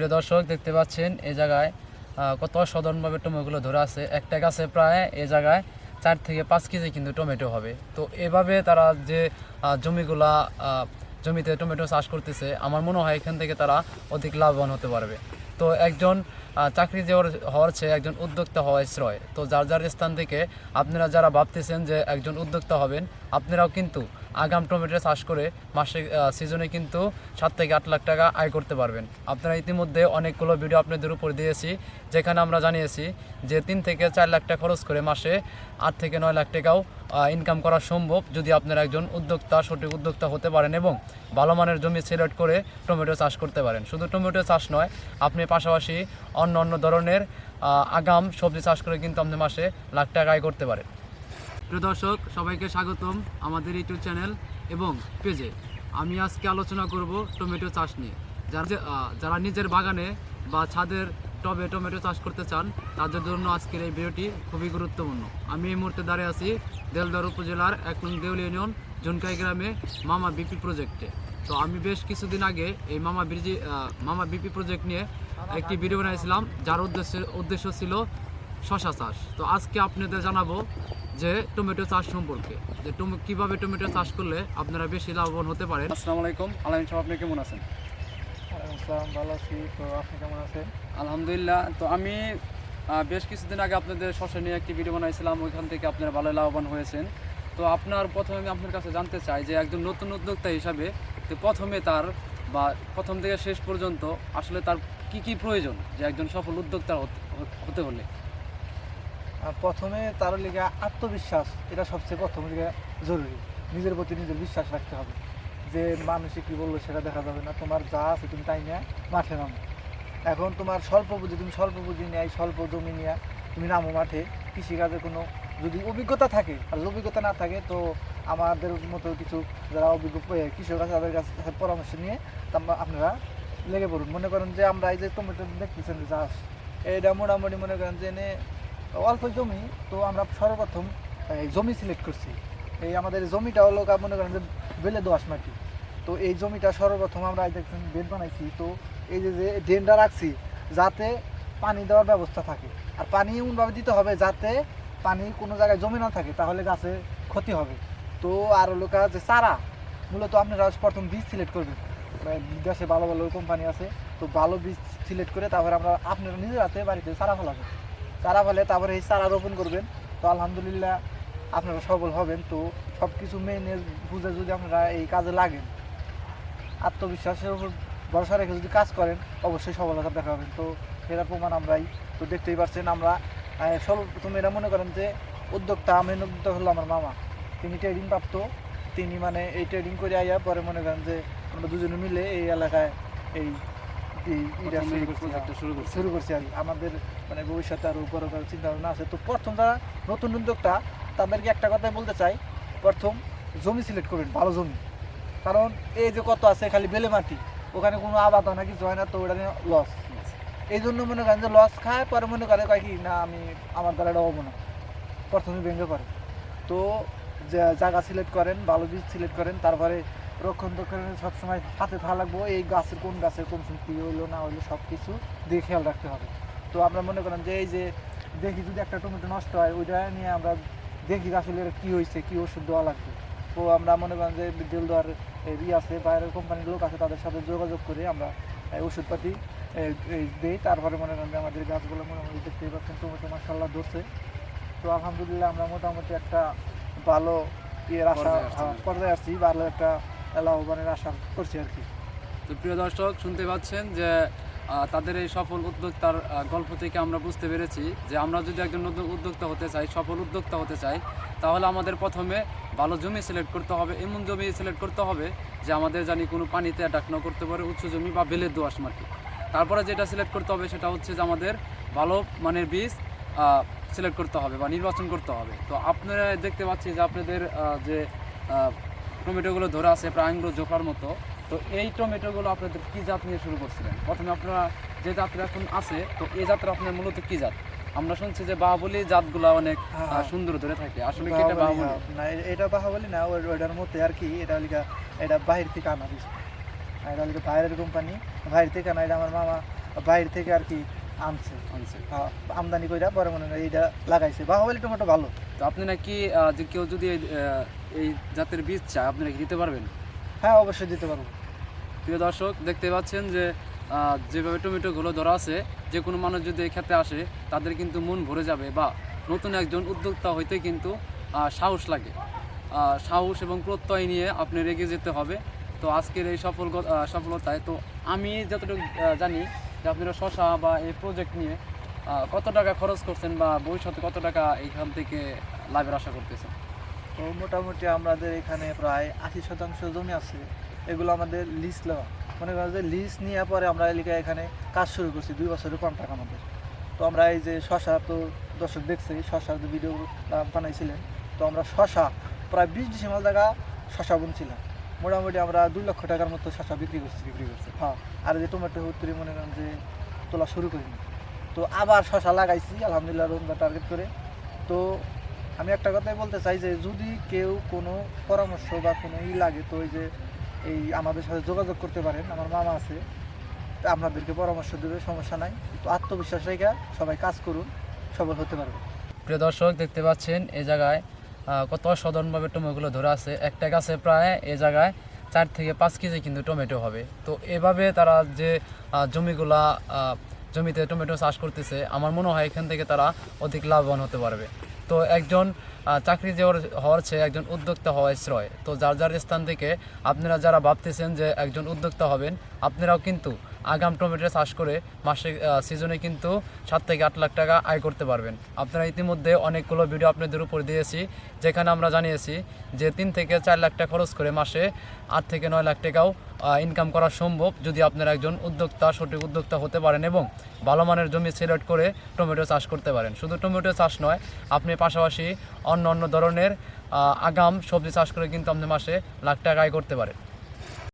প্রিয় দর্শক দেখতে পাচ্ছেন এই জায়গায় কত সাধারণভাবে টমেটোগুলো ধরে আছে। একটা গাছে প্রায় এই জায়গায় 4 থেকে 5 কেজি কিন্তু টমেটো হবে। তো এভাবে তারা যে জমিতে টমেটো চাষ করতেছে, আমার মনে হয় এখান থেকে তারা অধিক লাভবান হতে পারবে। তো একজন চাকরিজীবী হওয়ার চেয়ে একজন উদ্যোক্তা হওয়াই শ্রেয়। তো যার যার স্থান থেকে আপনারা যারা ভাবতেছেন যে একজন উদ্যোক্তা হবেন, আপনারাও কিন্তু আগাম টমেটো চাষ করে মাসে সিজনে কিন্তু 7 থেকে 8 লাখ টাকা আয় করতে পারবেন। আপনারা ইতিমধ্যে অনেকগুলো ভিডিও আপনাদের উপর দিয়েছি, যেখানে আমরা জানিয়েছি যে 3 থেকে 4 লাখ টাকা খরচ করে মাসে 8 থেকে 9 লাখ টাকাও ইনকাম করা সম্ভব, যদি আপনারা একজন সঠিক উদ্যোক্তা হতে পারেন এবং ভালো মানের জমি সিলেক্ট করে টমেটো চাষ করতে পারেন। শুধু টমেটো চাষ নয়, আপনি পাশাপাশি অন্য অন্য ধরনের আগাম সবজি চাষ করে কিন্তু আপনি মাসে লাখ টাকা আয় করতে পারেন। প্রিয় দর্শক, সবাইকে স্বাগতম আমাদের ইউটিউব চ্যানেল এবং পেজে। আমি আজকে আলোচনা করব টমেটো চাষ নিয়ে। যারা নিজের বাগানে বা ছাদের টবে টমেটো চাষ করতে চান, তাদের জন্য আজকের এই ভিডিওটি খুবই গুরুত্বপূর্ণ। আমি এই মুহূর্তে দাঁড়িয়ে আছি দেলদার উপজেলার 1 নং দেউলি ইউনিয়ন জনকাই গ্রামে মামা বিপি প্রজেক্টে। তো আমি বেশ কিছুদিন আগে এই মামা বিপি প্রজেক্ট নিয়ে একটি ভিডিও বানিয়েছিলাম, যার উদ্দেশ্য ছিল শশা চাষ। তো আজকে আপনাদের জানাবো যে টমেটো চাষ সম্পর্কে, যে কীভাবে টমেটো চাষ করলে আপনারা বেশি লাভবান হতে পারেন। আসসালামু আলাইকুম, আলামিন সাহেব, আপনি কেমন আছেন? আসসালাম, ভালো আছি। তো আপনি কেমন আছেন? আলহামদুলিল্লাহ। তো আমি বেশ কিছুদিন আগে আপনাদের শশা নিয়ে একটি ভিডিও বানাইছিলাম, ওইখান থেকে আপনারা ভালো লাভবান হয়েছেন। তো প্রথমে আমি আপনার কাছে জানতে চাই যে একজন নতুন উদ্যোক্তা হিসাবে তো প্রথম থেকে শেষ পর্যন্ত আসলে তার কি কি প্রয়োজন, যে একজন সফল উদ্যোক্তা হতে হলে? প্রথমে তার লিগে আত্মবিশ্বাস, এটা সবচেয়ে প্রথম লিগে জরুরি। নিজের প্রতি নিজের বিশ্বাস রাখতে হবে যে মানুষে কি বললো সেটা দেখা যাবে না, তোমার যা আছে তুমি তাই নিয়ে মাঠে নামো। এখন তোমার স্বল্প পুঁজি নিয়ে, স্বল্প জমি নিয়ে তুমি নামো মাঠে। কৃষিকাজে কোনো যদি অভিজ্ঞতা থাকে, আর অভিজ্ঞতা না থাকে তো আমাদের মতো কিছু যারা অভিজ্ঞ কৃষক আছে তাদের কাছে পরামর্শ নিয়ে আপনারা লেগে পড়ুন। মনে করেন যে আমরা এই যে টমেটো দেখতেছেন যে চাষ, এটা মোটামুটি মনে করেন যে অল্প জমি। তো আমরা সর্বপ্রথম জমি সিলেক্ট করছি। এই আমাদের জমিটা হলো মনে করেন যে বেলে দোআঁশ মাটি। তো এই জমিটা সর্বপ্রথম আমরা দেখছেন বেড বানাইছি। তো এই যে ড্রেনটা রাখছি যাতে পানি দেওয়ার ব্যবস্থা থাকে, আর পানি এমনভাবে দিতে হবে যাতে পানি কোনো জায়গায় জমে না থাকে, তাহলে গাছের ক্ষতি হবে। তো আর হলো যে চারা, মূলত আপনারা প্রথম বীজ সিলেক্ট করবেন। দেশে ভালো ভালো কোম্পানি আছে, তো ভালো বীজ সিলেক্ট করে তারপরে আপনারা নিজের হাতে বাড়িতে চারা ফেলাবেন। চারা ফেলে তারপরে এই চারা রোপণ করবেন। তো আলহামদুলিল্লাহ আপনারা সফল হবেন। তো সব কিছু মেনে বুঝে যদি আপনারা এই কাজে লাগেন, আত্মবিশ্বাসের উপর ভরসা রেখে যদি কাজ করেন, অবশ্যই সফলতা দেখাবেন। তো এরা প্রমাণ আমরাই। তো দেখতেই পাচ্ছেন আমরা সর্বপ্রথম এরা মনে করেন যে মেন উদ্যোক্তা হলো আমার মামা। তিনি ট্রেডিং প্রাপ্ত। তিনি এই ট্রেডিং করে আইয়া পরে মনে করেন যে আমরা দুজনে মিলে এই এলাকায় এই শুরু করছি আর আমাদের ভবিষ্যতে আরও বড় করার চিন্তা ভাবনা আছে। তো প্রথম যারা নতুন উদ্যোক্তা তাদেরকে একটা কথাই বলতে চাই, প্রথম জমি সিলেক্ট করবেন, ভালো জমি। কারণ এই যে কত আছে খালি বেলে মাটি, ওখানে কোনো আবাদ হয় না, কিছু হয় না, তো ওটা নিয়ে লস। এই জন্য মনে করেন যে লস খায়, পরে মনে করে কয় কি না আমার দ্বারা এটা হবো না, প্রথমে ভেঙে করে। তো জায়গা সিলেক্ট করেন, ভালো বীজ সিলেক্ট করেন, তারপরে রক্ষণাবেক্ষণের সবসময় সাথে থাকা লাগবো। এই গাছের কোন কী হইলো না হইলো সব কিছু দিয়ে খেয়াল রাখতে হবে। তো আমরা মনে করেন যে এই যে দেখি যদি একটা টমেটো নষ্ট হয়, ওইটা নিয়ে আমরা দেখি আসলে কী হয়েছে, কী ওষুধ দেওয়া লাগবে। তো আমরা মনে করেন যে দেল দেওয়ার আছে, বাইরের কোম্পানির লোক আছে, তাদের সাথে যোগাযোগ করে আমরা ওষুধপাতি দিই। তারপরে মনে করেন যে আমাদের গাছগুলো মোটামুটি দেখতেই পাচ্ছেন টমেটো মাশাআল্লাহ ধরছে। তো আলহামদুলিল্লাহ আমরা মোটামুটি একটা ভালো পর্যায়ে আসছি, ভালো একটা লাভবানের আশা করছি আর কি। তো প্রিয় দর্শক, শুনতে পাচ্ছেন যে তাদের এই সফল উদ্যোক্তার গল্প থেকে আমরা বুঝতে পেরেছি যে আমরা যদি একজন নতুন উদ্যোক্তা হতে চাই, সফল উদ্যোক্তা হতে চাই, তাহলে আমাদের প্রথমে ভালো জমি সিলেক্ট করতে হবে। এমন জমি সিলেক্ট করতে হবে যে আমাদের জানি কোনো পানিতে অ্যাটাক না করতে পারে, উঁচু জমি বা বেলের দোআঁশ মাটি। তারপরে যেটা সিলেক্ট করতে হবে সেটা হচ্ছে যে আমাদের ভালো মানের বীজ সিলেক্ট করতে হবে বা নির্বাচন করতে হবে। তো আপনারা দেখতে পাচ্ছি যে আপনাদের যে টমেটোগুলো ধরে আছে প্রায় আঙুর জোখার মতো। তো এই টমেটোগুলো আপনাদের কী জাত নিয়ে শুরু করছিলেন? প্রথমে আপনারা যে জাতটা এখন আছে, তো এই জাতটা আপনার মূলত কী জাত? আমরা শুনছি যে বাহুবলী জাতগুলো অনেক সুন্দর ধরে থাকে, আসলে কি এটা বাহুবলী না? এটা বাহুবলী না, ওইটার মধ্যে আর কি। এটা বাহির থেকে আনা দিচ্ছে, এটা বাইরের কোম্পানি, বাইরে থেকে আনা। এটা আমার মামা বাইরে থেকে আর কি আনছে, আমদানি করে পরে মনে হয় এইটা লাগাইছে। বাহুবলী টমেটো ভালো। তো আপনি নাকি যে কেউ যদি এই জাতের বীজ চায় আপনি নাকি দিতে পারবেন? হ্যাঁ, অবশ্যই দিতে পারবো। প্রিয় দর্শক, দেখতে পাচ্ছেন যে যেভাবে টমেটোগুলো ধরা আছে, যে কোনো মানুষ যদি এই ক্ষেত্রে আসে তাদের কিন্তু মন ভরে যাবে, বা নতুন একজন উদ্যোক্তা হইতে কিন্তু সাহস লাগে। সাহস এবং প্রত্যয় নিয়ে আপনার এগিয়ে যেতে হবে। তো আজকের এই সফলতায় তো আমি যতটুকু জানি যে আপনারা শশা বা এই প্রজেক্ট নিয়ে কত টাকা খরচ করছেন, বা ভবিষ্যতে কত টাকা এইখান থেকে লাভের আশা করতেছেন? তো মোটামুটি আমাদের এখানে প্রায় 80% জমি আছে, এগুলো আমাদের লিজ নেওয়া। মনে করেন যে লিজ নিয়ে পরে আমরা এখানে কাজ শুরু করছি 2 বছরের কন্ট্রাক্ট আমাদের। তো আমরা এই যে শশা, তো দর্শক দেখছে শশার যে ভিডিও বানাইছিলেন, তো আমরা শশা প্রায় 20 ডিসেম্বর জায়গা শশা বুনছিলাম। মোটামুটি আমরা 2 লক্ষ টাকার মতো শশা বিক্রি করছি। হ্যাঁ, আর যে টমেটো উত্তরে মনে করেন যে তোলা শুরু করিনি। তো আবার শশা লাগাইছি আলহামদুলিল্লাহ রমজান টার্গেট করে। তো আমি একটা কথাই বলতে চাই যে যদি কেউ কোনো পরামর্শ বা কোনো লাগে, তো ওই যে এই আমাদের সাথে যোগাযোগ করতে পারেন, আমার মামা আছে, তো আপনাদেরকে পরামর্শ দেবে, সমস্যা নাই। তো আত্মবিশ্বাস রেখে সবাই কাজ করুন, সফল হতে পারবে। প্রিয় দর্শক, দেখতে পাচ্ছেন এই জায়গায় কত সাধারণভাবে টমেটোগুলো ধরে আছে। একটা গাছে প্রায় এই জায়গায় 4 থেকে 5 কেজি কিন্তু টমেটো হবে। তো এভাবে তারা যে জমিতে টমেটো চাষ করতেছে, আমার মনে হয় এখান থেকে তারা অধিক লাভবান হতে পারবে। তো একজন চাকরি হওয়ার চেয়ে একজন উদ্যোক্তা হওয়াই শ্রেয়। তো যার যার স্থান থেকে আপনারা যারা ভাবতেছেন যে একজন উদ্যোক্তা হবেন, আপনারাও কিন্তু আগাম টমেটো চাষ করে মাসে সিজনে কিন্তু 7 থেকে 8 লাখ টাকা আয় করতে পারবেন। আপনারা ইতিমধ্যে অনেকগুলো ভিডিও আপনাদের উপর দিয়েছি, যেখানে আমরা জানিয়েছি যে 3 থেকে 4 লাখ টাকা খরচ করে মাসে 8 থেকে 9 লাখ টাকাও ইনকাম করা সম্ভব, যদি আপনারা একজন সঠিক উদ্যোক্তা হতে পারেন এবং ভালো মানের জমি সিলেক্ট করে টমেটো চাষ করতে পারেন। শুধু টমেটো চাষ নয়, আপনি পাশাপাশি অন্য অন্য ধরনের আগাম সবজি চাষ করে কিন্তু আপনি মাসে লাখ টাকা আয় করতে পারেন।